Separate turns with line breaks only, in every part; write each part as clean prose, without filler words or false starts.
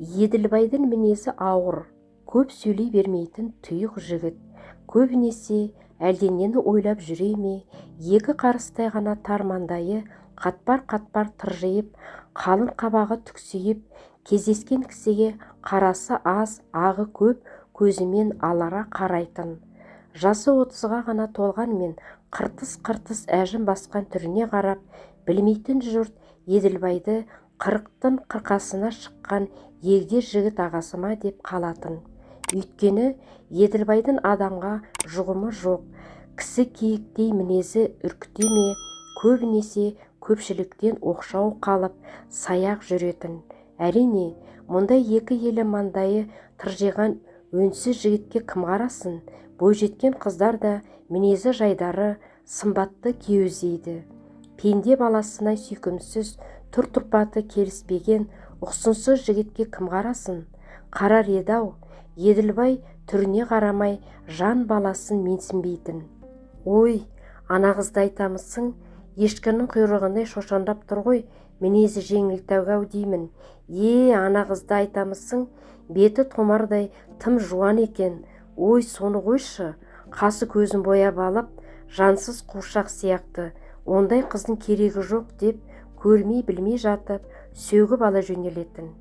Еділбайдың мінезі ауыр, көп сөйлей бермейтін тұйық жігіт. Көбінесе әлденені ойлап жүре ме, екі қарыстай ғана тармандайы қатпар-қатпар тыржиып, қалың қабағы түксиіп, кездескен кісіге қарасы аз, ағы көп, көзімен алара қарайтын. Жасы 30-ға ғана толғанмен қыртыс-қыртыс әжім басқан түріне қарап, білмейтін жұрт Еділбайды 40-тың қырқасына шыққан егде жігіт ағасы ма деп қалатын. Өйткені Еділбайдың адамға жұғымы жоқ, кісі киіктей мінезі үркіте ме, көбінесе көпшіліктен оқшау қалып, саяқ жүретін. Әрине, мұндай екі елі маңдайы тыржиған өнсіз жігітке кім қарасын? Бойжеткен қыздар да мінезі жайдары, сымбатты кеуіздейді. Пенде баласына сүйкімсіз, тұр-тұрпаты келіспеген, ұқсынсыз жігітке кім қарасын? Қарар еді-ау, Еділбай түріне қарамай жан баласын менсінбейтін. Ой, ана қызды айтамысың, ешкінің құйрығындай шошаңдап тұр ғой, мінезі жеңіл-тәугау деймін. Ана қызды айтамысың, беті томардай тым жуан екен. Ой, соны қойшы, қасы көзін бояп алып, жансыз қуыршақ сияқты. Ондай қыздың керегі жоқ деп, көрмей білмей жатып, сөгіп ала жөнелетін.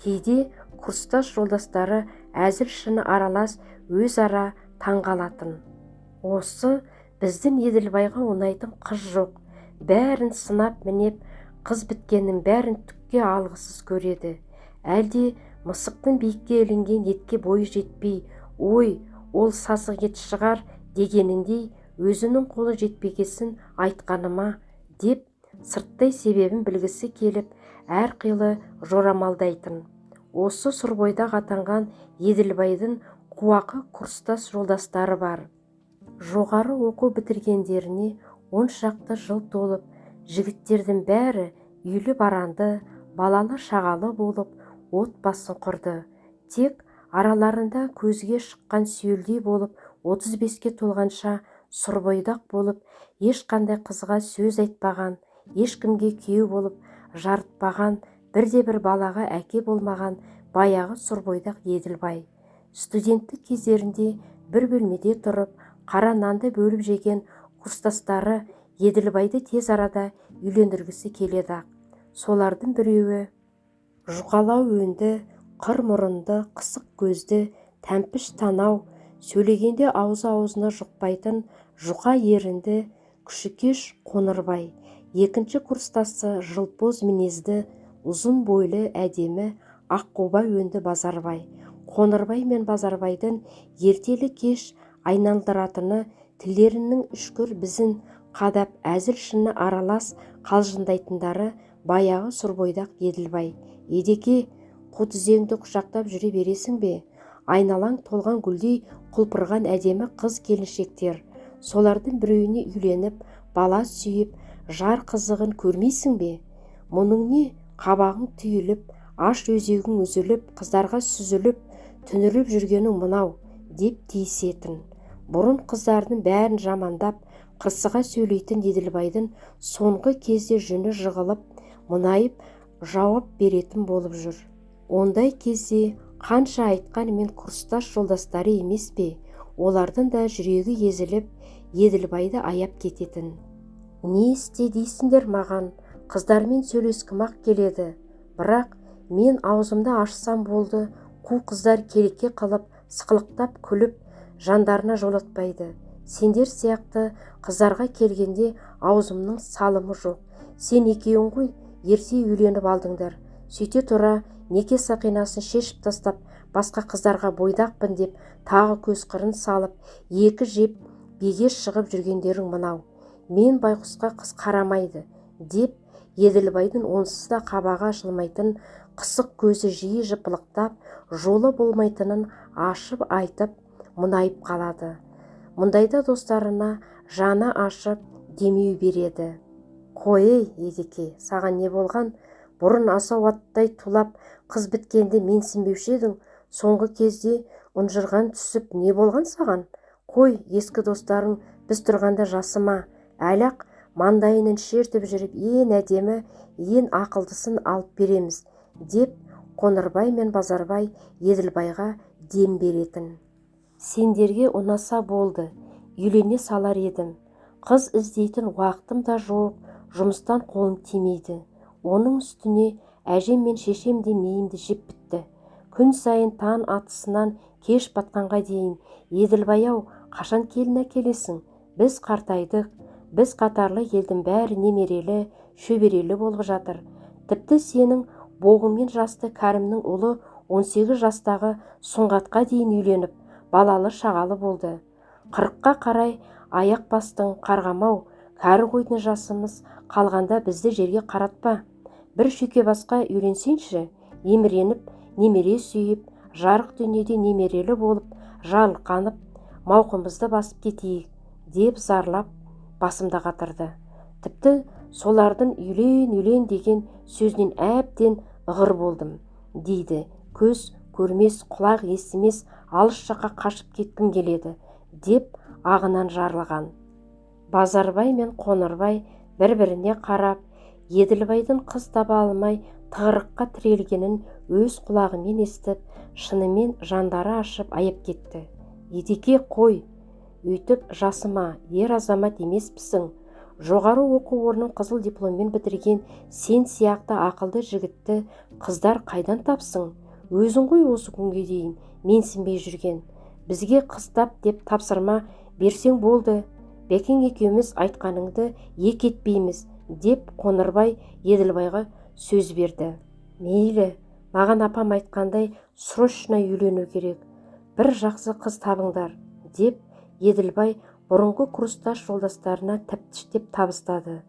Кейде курстас жолдастары әзіл шыны аралас өзара таңғалатын. Осы біздің Еділбайға ұнайтын қыз жоқ. Бәрін сынап мінеп, қыз біткеннің бәрін түкке алғысыз көреді. Әлде мысықтың биікке ілінген етке бойы жетпей, ой, ол сасық ет шығар дегеніндей өзінің қолы жетпегесін айтқаныма деп сырттай себебін білгісі келіп, әрқилы жорамалдайтын. Осы Сұрбойда атанған Еділбайдың қуақы курстас жолдастары бар. Жоғары оқу бітіргендеріне 10 шақты жыл толып, жігіттердің бәрі үйлі баранды, балалы шағалы болып, отбасын құрды. Тек араларында көзге шыққан сүйелдей болып, 35-ке толғанша сұрбойдақ болып, ешқандай қызға сөз айтпаған, ешкімге күйеу болып жарытпаған, бірде-бір балаға әке болмаған баяғы сұрбойдақ Еділбай. Студенттік кездерінде бір бөлмеде тұрып, қара нанды бөліп жеген курстастары Еділбайды тез арада үйлендіргісі келеді. Солардың біреуі жұқалау өнді, қыр мұрынды, қысық көзді, тәмпіш танау, сөйлегенде аузы-аузына жұқпайтын жұқа ерінді Күшікеш Қоңырбай. Екінші курстасы жылпоз мінезді, ұзын бойлы, әдемі, аққуба өнді Базарбай. Қоңырбай мен Базарбайдың ертелі кеш айналдыратыны тілдерінің үшкір бізін қадап әзіл шыны аралас қалжыңдайтындары баяғы Сұрбойдақ Еділбай. Едеке, қу тізеңді құшақтап жүре бересің бе? Айналаң толған гүлдей құлпырған әдемі қыз келіншектер. Солардың біреуіне үйленіп, бала сүйіп, жар қызығын көрмейсің бе? Мұның не? Қабағың түйіліп, аш өзегің үзіліп, қыздарға сүзіліп, түніріп жүргенің мынау деп тиісетін. Бұрын қыздардың бәрін жамандап, қырсыға сөйлейтін Еділбайдың соңғы кезде жүні жығылып, мұнайып жауап беретін болып жүр. Ондай кезде қанша айтқанмен курстас жолдастары емес пе? Олардың да жүрегі езіліп, Еділбайды аяп кететін. Не істе дейсіңдер маған? Қыздармен сөйлескім-ақ келеді. Бірақ мен аузымды ашсам болды, қу қыздар келеке қылып, сықылықтап күліп, жандарына жолатпайды. Сендер сияқты қыздарға келгенде аузымның салымы жоқ. Сен екеуің ғой ерте үйленіп алдыңдар. Сөйте тұра неке сақинасын шешіп тастап, басқа қыздарға бойдақпын деп тағы көз қырын салып, екі жеп беге шығып жүргендерің мынау. Мен байқұсқа қыз қарамайды деп Еділбайдың онсыз да қабағы ашылмайтын, қысық көзі жиі жыпылықтап, жолы болмайтынын ашып айтып, мұнайып қалады. Мұндайда достарына жаны ашып демеу береді. Қой, Едеке, саған не болған? Бұрын асау аттай тулап, қыз біткенде менсінбеуші едің, соңғы кезде ұнжырған түсіп не болған саған? Қой, ескі достарың біз тұрғанда жасыма, әлі-ақ маңдайынан шертіп жүріп, ең әдемі, ең ақылдысын алып береміз деп Қоңырбай мен Базарбай Еділбайға дем беретін. Сендерге ұнаса болды, үйлене салар едім. Қыз іздейтін уақытым да жоқ, жұмыстан қолым тимейді. Оның үстіне әжем мен шешем де мейімді жеп бітті. Күн сайын таң атысынан кеш батқанға дейін, Еділбай-ау, қашан келін әкелесің? Біз қартайдық, біз қатарлы елдің бәрі немерелі, шөберелі болып жатыр. Тіпті сенің боғыңмен жасты Кәрімнің ұлы 18 жастағы Сұңғатқа дейін үйленіп, балалы шағалы болды. 40-қа қарай аяқ бастың қарғамау, кәрі қойдың жасымыз қалғанда бізді жерге қаратпа. Бір шүйке басқа үйленсеңші, еміреніп, немере сүйіп, жарық дүниеде немерелі болып, жарылқанып, мауқымызды басып кетейік, деп зарлап басымда қатырды. Тіпті солардың үйлен деген сөзінен әбден ығыр болдым, дейді. Көз көрмес, құлақ естімес, алыс жаққа қашып кеткім келеді, деп ағынан жарылған. Базарбай мен Қоңырбай бір-біріне қарап, Еділбайдың қыз таба алмай тығырыққа тірелгенін өз құлағымен естіп, шынымен жандары ашып аяп кетті. Едеке, қой, өйтіп жасыма, ер азамат емеспісің. Жоғары оқу орнын қызыл дипломмен бітірген сен сияқты ақылды жігітті қыздар қайдан тапсың? Өзің ғой осы күнге дейін менсінбей жүрген. Бізге қыз тап деп тапсырма берсең болды. Бәкең екеуміз айтқаныңды ек етпейміз, деп Қоңырбай Еділбайға сөз берді. Мейлі, маған апам айтқандай срочно үйлену керек. Бір жақсы қыз табыңдар, деп Еділбай бұрынғы курстас жолдастарына тәптіштеп табыстады.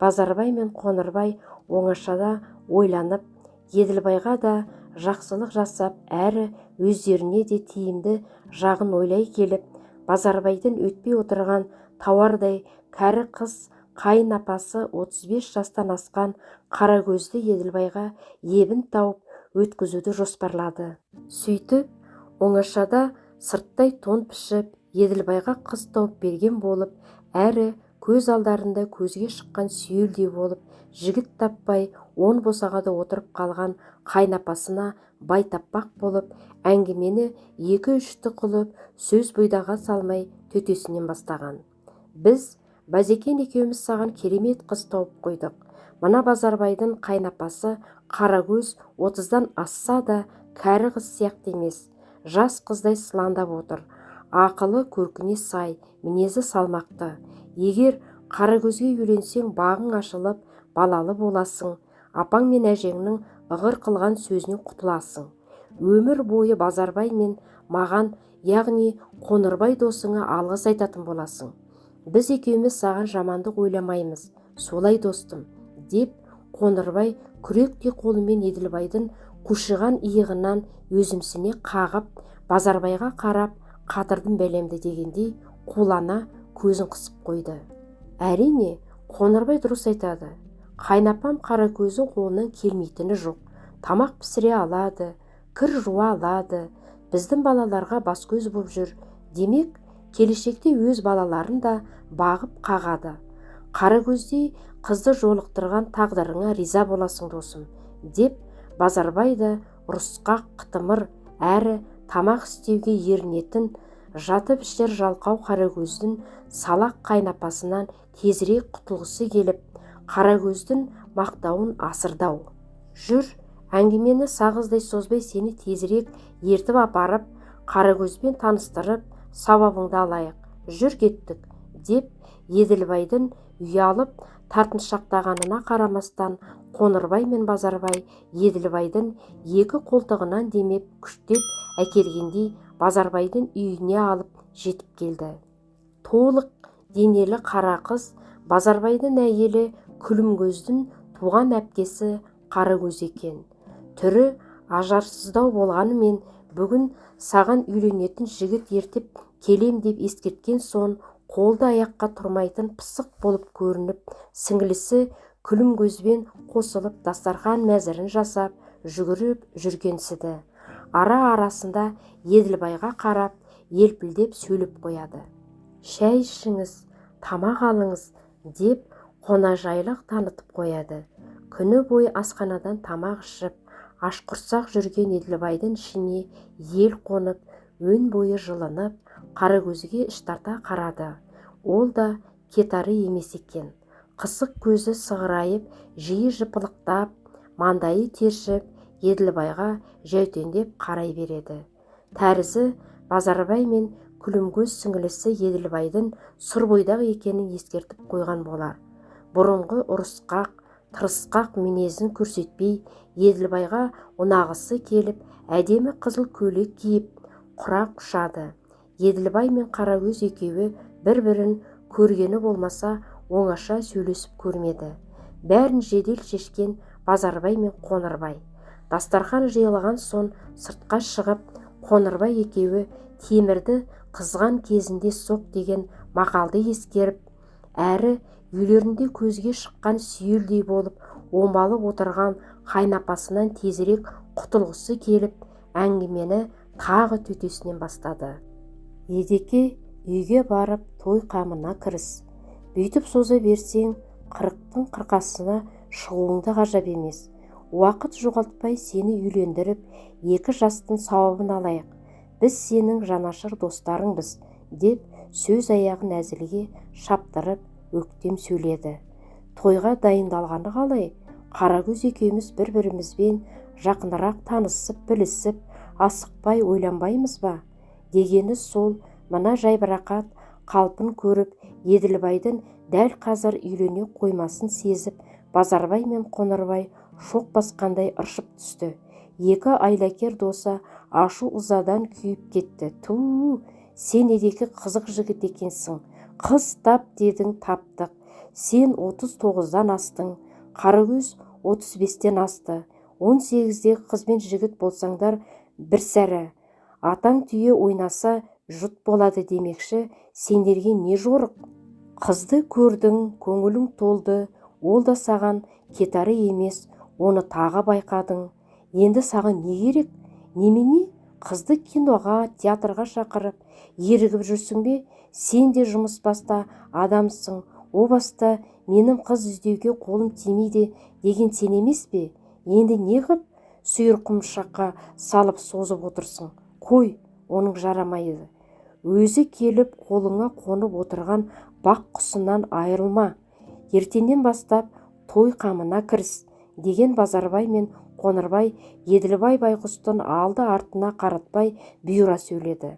Базарбай мен Қоңырбай оңашада ойланып, Еділбайға да жақсылық жасап, әрі өздеріне де тиімді жағын ойлай келіп, Базарбайдың өтпей отырған тауардай кәрі қыз қайын апасы 35 жастан асқан Қарагөзді Еділбайға ебін тауып өткізуді жоспарлады. Сөйтіп, оңашада сырттай тон пішіп, Еділбайға қыз тауып берген болып, әрі көз алдарында көзге шыққан сүйелдей болып, жігіт таппай он босағада отырып қалған қайнапасына бай таппақ болып, әңгімені 2-3-ті қылып, сөз бұйдаға салмай төтесінен бастаған. Біз Базекең екеуміз саған керемет қыз тауып қойдық. Мына Базарбайдың қайнапасы Қарагөз 30-дан асса да кәрі қыз сияқты емес, жас қыздай сылаңдап отыр. Ақылы көркіне сай, мінезі салмақты. Егер Қарагөзге үйленсең, бағың ашылып, балалы боласың. Апаң мен әжеңнің ығыр қылған сөзінен құтыласың. Өмір бойы Базарбай мен маған, яғни Қоңырбай досыңа алғыс айтатын боласың. Біз екеуміз саған жамандық ойламаймыз, солай достым, деп Қоңырбай күректей қолымен Еділбайдың қушыған иығынан өзімсіне қағып, Базарбайға қарап, қатырдым бәлемді дегендей қулана көзін қысып қойды. Әрине, Қоңырбай дұрыс айтады. Қайнапам Қарагөздің қолынан келмейтіні жоқ. Тамақ пісіре алады, кір жуа алады, біздің балаларға бас көз болып жүр. Демек, келешекте өз балаларын да бағып қағады. Қарагөздей қызды жолықтырған тағдырыңа риза боласың досым, деп Базарбай да ұрысқақ, қытымыр, әрі тамақ істеуге ерінетін, жатып ішер жалқау Қарагөздің салақ қайнапасынан тезірек құтылғысы келіп, Қарагөздің мақтауын асырдау. Жүр, әңгімені сағыздай созбай сені тезірек ертіп апарып, Қарагөзбен таныстырып, сауабыңды алайық. Жүр кеттік, деп Еділбайдың ұялып тартыншақтағанына қарамастан, Қоңырбай мен Базарбай Еділбайдың екі қолтығынан демеп, күштеп әкелгендей Базарбайдың үйіне алып жетіп келді. Толық денелі қара қыз Базарбайдың әйелі Күлімгөздің туған әпкесі Қарагөз екен. Түрі ажарсыздау болғанымен, бүгін саған үйленетін жігіт ертіп келем деп ескерткен соң, қолды аяққа тұрмайтын пысық болып көрініп, сіңлісі Күлімгөзбен қосылып дастархан мәзірін жасап жүгіріп жүргенсіді. Ара-арасында Еділбайға қарап, елпілдеп сөйлеп қояды. Шәй ішіңіз, тамақ алыңыз, деп қонажайлық танытып қояды. Күні бойы асханадан тамақ ішіп, ашқұрсақ жүрген Еділбайдың ішіне ел қонып, өн бойы жылынып, Қаракөзге іштарта қарады. Ол да кетары емес екен. Қысық көзі сығырайып, жиі жыпылықтап, маңдайы тершіп, Еділбайға жәутеңдеп қарай береді. Тәрізі Базарбай мен Күлімкөз сіңілісі Еділбайдың сұр бойдақ екенін ескертіп қойған болар. Бұрынғы ұрысқақ, тырысқақ мінезін көрсетпей, Еділбайға ұнағысы келіп, әдемі қызыл көйлек киіп, құрақ ұшады. Еділбай мен Қаракөз екеуі бір-бірін көргені болмаса, оңаша сөйлесіп көрмеді. Бәрін жедел шешкен Базарбай мен Қоңырбай. Дастархан жиылған соң сыртқа шығып, Қоңырбай екеуі темірді қызған кезінде соқ деген мақалды ескеріп, әрі үйлерінде көзге шыққан сүйелдей болып, омалып отырған қайнапасынан тезірек құтылғысы келіп, әңгімені тағы төтесінен бастады. Едеке, үйге барып той қамына кіріс. Бүйтіп соза берсең, қырықтың қырқасына шығуыңда ғажап емес. Уақыт жоғалтпай сені үйлендіріп, екі жастың сауабын алайық. Біз сенің жанашыр достарыңбыз, деп сөз аяғын әзілге шаптырып, өктем сөйледі. Тойға дайындалғаны қалай? Қаракөз екеуміз бір-бірімізбен жақынырақ танысып, білісіп, асықпай ойланбаймыз ба? Дегені сол. Мына жайбарақат қалпын көріп, Еділбайдың дәл қазір үйлене қоймасын сезіп, Базарбай мен Қоңырбай шоқ басқандай ыршып түсті. Екі айлакер досы ашу ызадан күйіп кетті. Ту, сен Едеке қызық жігіт екенсің. Қыз тап дедің, таптық. Сен 39-дан астың, Қаракөз 35-тен асты. 18-дегі қыз бен жігіт болсаңдар бір сәрі. Атаң түйе ойнаса жұт болады демекші, сендерге не жорық? Қызды көрдің, көңілің толды, ол да саған кетары емес, оны тағы байқадың. Енді саған не керек? Немене? Қызды киноға, театрға шақырып, ерігіп жүрсің бе? Сен де жұмыс баста адамсың, о баста менің қыз іздеуге қолым тимейді деген сен емес пе? Енді не қып сүйір құмшаққа салып созып отырсың? Қой, оның жарамайды. Өзі келіп қолыңа қонып отырған бақ құсынан айырылма. Ертеңнен бастап той қамына кіріс, деген Базарбай мен Қоңырбай Еділбай байғұстың алды артына қаратпай бұйыра сөйледі.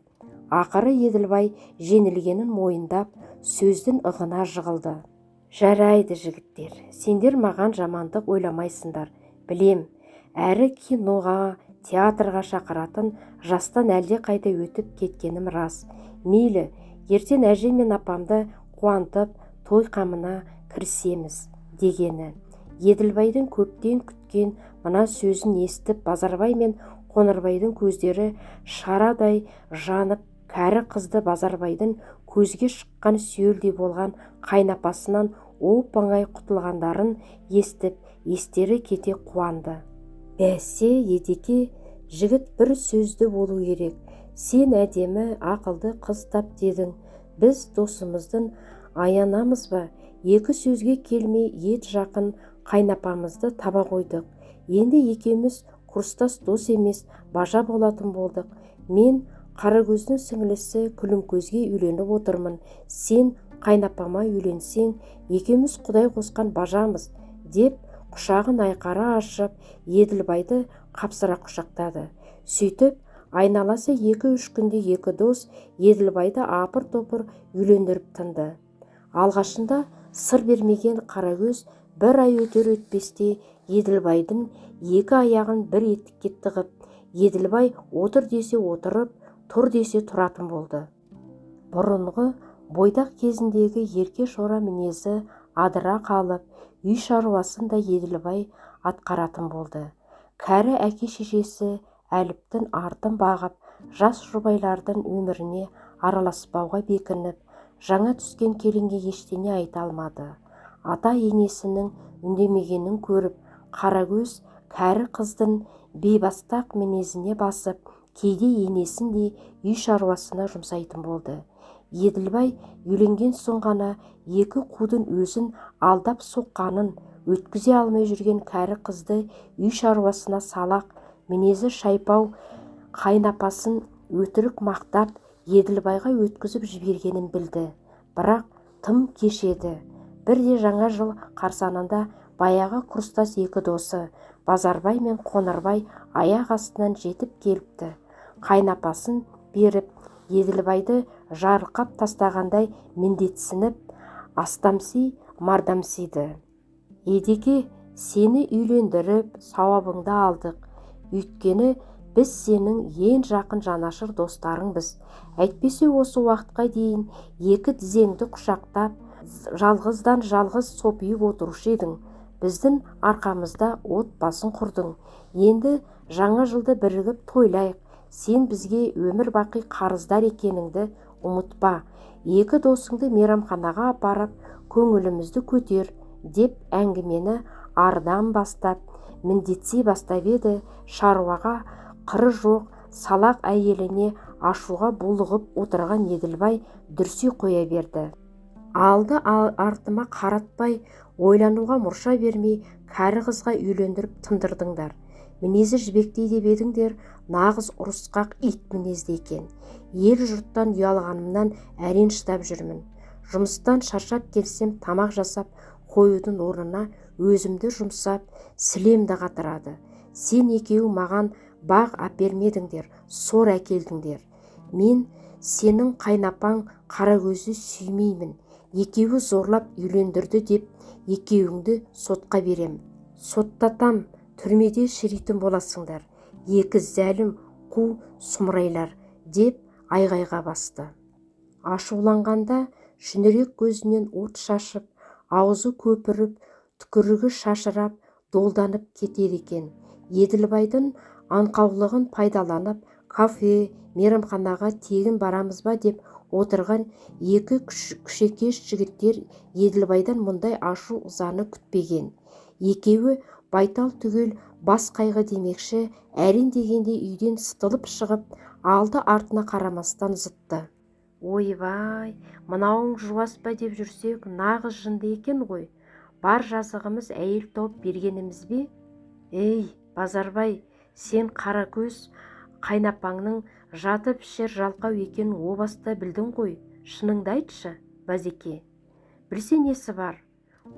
Ақыры Еділбай жеңілгенін мойындап, сөздің ығына жығылды. Жарайды жігіттер, сендер маған жамандық ойламайсыңдар, білем. Әрі киноға, театрға шақыратын жастан әлде қайда өтіп кеткенім рас. Мейлі, ертең әже мен апамды қуантып, той қамына кірісеміз, дегені. Еділбайдың көптен күткен мына сөзін естіп, Базарбай мен Қоңырбайдың көздері шарадай жанып, кәрі қызды Базарбайдың көзге шыққан сүйелдей болған қайнапасынан оп-оңай құтылғандарын естіп, естері кете қуанды. Бәсе, Едеке, жігіт бір сөзді болу керек. Сен әдемі, ақылды қыз тап дедің. Біз досымыздың аянамыз ба? Екі сөзге келмей ет жақын қайнапамызды таба қойдық. Енді екеуміз курстас дос емес, бажа болатын болдық. Мен Қаракөздің сіңілісі Күлімкөзге үйленіп отырмын. Сен қайнапама үйленсең, екеуміз құдай қосқан бажамыз, деп құшағын айқара ашып, Еділбайды қапсыра құшақтады. Сөйтіп, айналасы 2-3 күнде екі дос Еділбайды апыр-топыр үйлендіріп тынды. Алғашында сыр бермеген Қаракөз бір ай өтер-өтпесте Еділбайдың екі аяғын бір етікке тығып, Еділбай отыр десе отырып, тұр десе тұратын болды. Бұрынғы бойдақ кезіндегі ерке шора мінезі адыра қалып, үй шаруасын да Еділбай атқаратын болды. Кәрі әке-шешесі Әліптің артын бағып, жас жұбайлардың өміріне араласпауға бекініп, жаңа түскен келінге ештеңе айта алмады. Ата-енесінің үндемегенін көріп, Қаракөз кәрі қыздың бейбастақ мінезіне басып, кейде енесін де үй шаруасына жұмсайтын болды. Еділбай үйленген соң ғана екі қудың өзін алдап соққанын, өткізе алмай жүрген кәрі қызды үй шаруасына салақ, мінезі шайпау қайнапасын өтірік мақтап Еділбайға өткізіп жібергенін білді. Бірақ тым кеш еді. Бірде жаңа жыл қарсаңында баяғы курстас екі досы Базарбай мен Қоңырбай аяқ астынан жетіп келіпті. Қайнапасын беріп Еділбайды жарылқап тастағандай міндетсініп астамси мардамсиды. Едеке, сені үйлендіріп сауабыңды алдық. Үйткені біз сенің ең жақын жанашыр достарыңбыз. Әйтпесе осы уақытқа дейін екі тізеңді құшақтап, жалғыздан жалғыз сопиып отырушы едің. Біздің арқамызда отбасын құрдың. Енді жаңа жылды бірігіп тойлайық. Сен бізге өмір бақи қарыздар екеніңді ұмытпа. Екі досыңды мейрамханаға апарып, көңілімізді көтер, деп әңгімені ардан бастап, міндетси бастап еді. Шаруаға қыры жоқ салақ әйеліне ашуға булығып отырған Еділбай дүрсе қоя берді. Алды артыма қаратпай, ойлануға мұрша бермей, кәрі қызға үйлендіріп тындырдыңдар. Мінезі жібектей деп едіңдер, нағыз ұрысқақ ит мінезді екен. Ел жұрттан ұялғанымнан әрең шыдап жүрмін. Жұмыстан шаршап келсем тамақ жасап қоюдың орнына өзімді жұмсап, сілемді қатырады. Сен екеуі маған баг әпермедіңдер, сор әкелдіңдер. Мен сенің қайнапаң Қарагөзді сүймеймін. Екеуі зорлап үйлендірді деп екеуіңді сотқа берем. Соттатам, түрмеде шіритін боласыңдар. Екі зәлім қу сұмырайлар, деп айғайға басты. Ашуланғанда жүнірек көзінен от шашып, аузы көпіріп, түкірігі шашырап, долданып кетеді екен. Еділбайдың аңқаулығын пайдаланып, кафе, мейрамханаға тегін барамыз ба деп отырған екі күшекеш жігіттер Еділбайдан мұндай ашу ызаны күтпеген. Екеуі байтал түгел бас қайғы демекші, әрең дегенде үйден сытылып шығып, алды артына қарамастан зытты. Ойбай, мынауың жуас па деп жүрсек, нағыз жынды екен ғой. Бар жазығымыз әйел тауып бергеніміз бе? Ей, Базарбай, сен Қаракөз қайнапаңның жатып ішер жалқау екенін о баста білдің ғой. Шыныңды айтшы, Базеке. Білсе несі бар?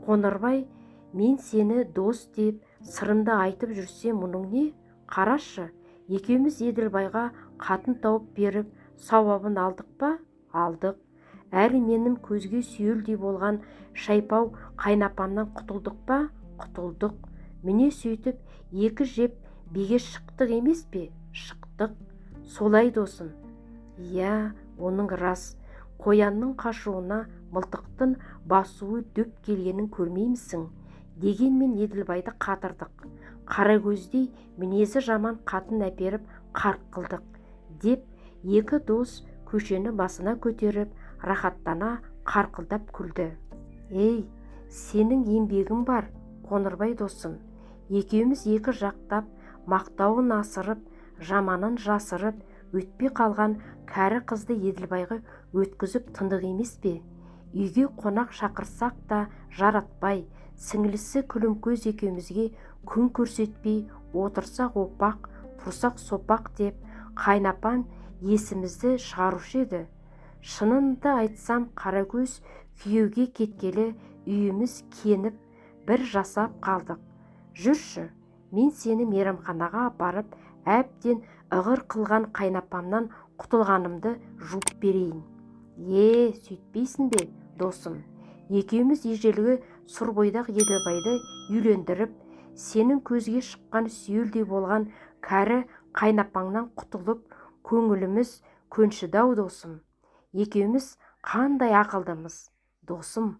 Қоңырбай, мен сені дос деп сырымды айтып жүрсем, мұның не? Қарашы, екеуміз Еділбайға қатын тауып беріп, сауабын алдық па? Алдық. Әрі менің көзге сүйелдей болған шайпау қайнапамнан құтылдық па? Құтылдық. Міне сөйтіп, екі жеп биге шықтық емес пе? Шықтық. Солай досым. Иә, оның рас. Қоянның қашуына мылтықтың басуы дөп келгенін көрмеймісің? Дегенмен Еділбайды қатырдық. Қарагөздей мінезі жаман қатын әперіп қарқ қылдық, деп екі дос көшені басына көтеріп, рахаттана қарқылдап күлді. Ей, сенің еңбегің бар, Қоңырбай досым. Екеуміз екі жақтап, мақтауын асырып, жаманын жасырып, өтпей қалған кәрі қызды Еділбайға өткізіп тындық емес пе? Үйге қонақ шақырсақ та жаратпай, сіңлісі Күлімкөз екеумізге күн көрсетпей, отырсақ опақ, тұрсақ сопақ деп, қайнапам есімізді шығарушы еді. Шынында айтсам, Қаракөз күйеуге кеткелі үйіміз кеніп, бір жасап қалдық. Жүрші, мен сені мейрамханаға апарып, әбден ығыр қылған қайнапамнан құтылғанымды жуып берейін. Сөйтпейсің бе, досым? Екеуміз ежелгі сұрбойдақ Еділбайды үйлендіріп, сенің көзге шыққан сүйелдей болған кәрі қайнапаңнан құтылып, көңіліміз көншіді-ау досым. Екеуміз қандай ақылдымыз, досым.